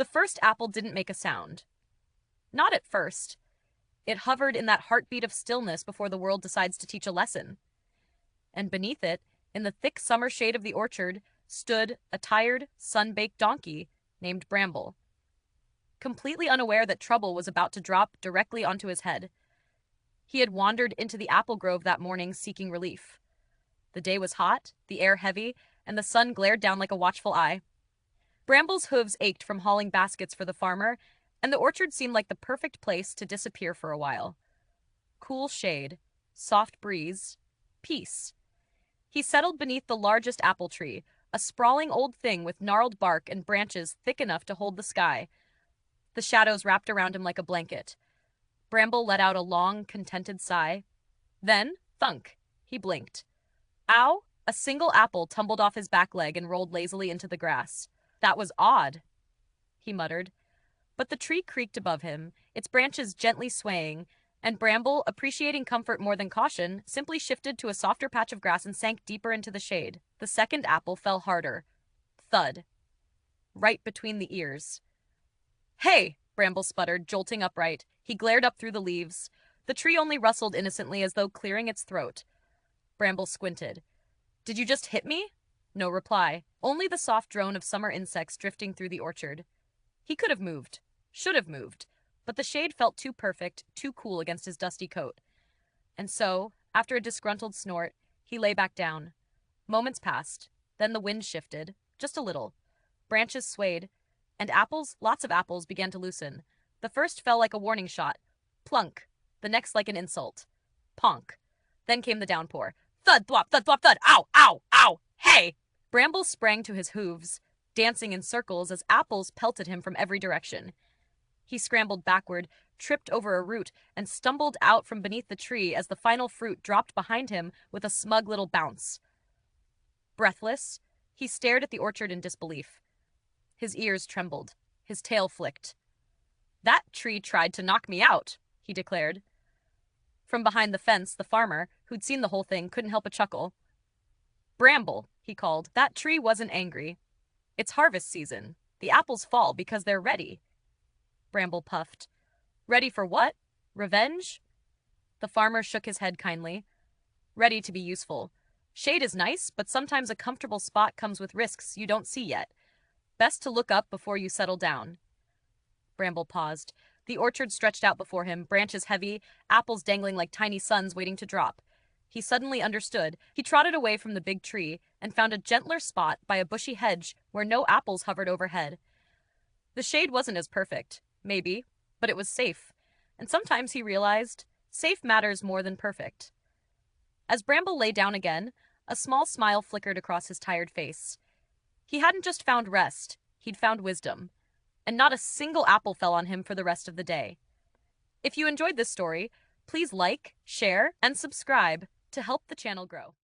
The first apple didn't make a sound. Not at first. It hovered in that heartbeat of stillness before the world decides to teach a lesson. And beneath it, in the thick summer shade of the orchard, stood a tired, sun-baked donkey named Bramble, completely unaware that trouble was about to drop directly onto his head. He had wandered into the apple grove that morning seeking relief. The day was hot, the air heavy, and the sun glared down like a watchful eye. Bramble's hooves ached from hauling baskets for the farmer, and the orchard seemed like the perfect place to disappear for a while. Cool shade, soft breeze, peace. He settled beneath the largest apple tree, a sprawling old thing with gnarled bark and branches thick enough to hold the sky. The shadows wrapped around him like a blanket. Bramble let out a long, contented sigh. Then, thunk, he blinked. Ow! A single apple tumbled off his back leg and rolled lazily into the grass. That was odd, he muttered. But the tree creaked above him, its branches gently swaying, and Bramble, appreciating comfort more than caution, simply shifted to a softer patch of grass and sank deeper into the shade. The second apple fell harder. Thud. Right between the ears. Hey! Bramble sputtered, jolting upright. He glared up through the leaves. The tree only rustled innocently as though clearing its throat. Bramble squinted. Did you just hit me? No reply. Only the soft drone of summer insects drifting through the orchard. He could have moved. Should have moved. But the shade felt too perfect, too cool against his dusty coat. And so, after a disgruntled snort, he lay back down. Moments passed. Then the wind shifted, just a little. Branches swayed, and apples, lots of apples, began to loosen. The first fell like a warning shot. Plunk. The next like an insult. Ponk. Then came the downpour. Thud, thwop, thud, thwop, thud. Ow, ow, ow. Hey! Bramble sprang to his hooves, dancing in circles as apples pelted him from every direction. He scrambled backward, tripped over a root, and stumbled out from beneath the tree as the final fruit dropped behind him with a smug little bounce. Breathless, he stared at the orchard in disbelief. His ears trembled. His tail flicked. That tree tried to knock me out, he declared. From behind the fence, the farmer, who'd seen the whole thing, couldn't help but chuckle. Bramble, he called. That tree wasn't angry. It's harvest season. The apples fall because they're ready. Bramble puffed. Ready for what? Revenge? The farmer shook his head kindly. Ready to be useful. Shade is nice, but sometimes a comfortable spot comes with risks you don't see yet. Best to look up before you settle down. Bramble paused. The orchard stretched out before him, branches heavy, apples dangling like tiny suns waiting to drop. He suddenly understood. He trotted away from the big tree and found a gentler spot by a bushy hedge where no apples hovered overhead. The shade wasn't as perfect, maybe, but it was safe. And sometimes he realized, safe matters more than perfect. As Bramble lay down again, a small smile flickered across his tired face. He hadn't just found rest, he'd found wisdom. And not a single apple fell on him for the rest of the day. If you enjoyed this story, please like, share, and subscribe to help the channel grow.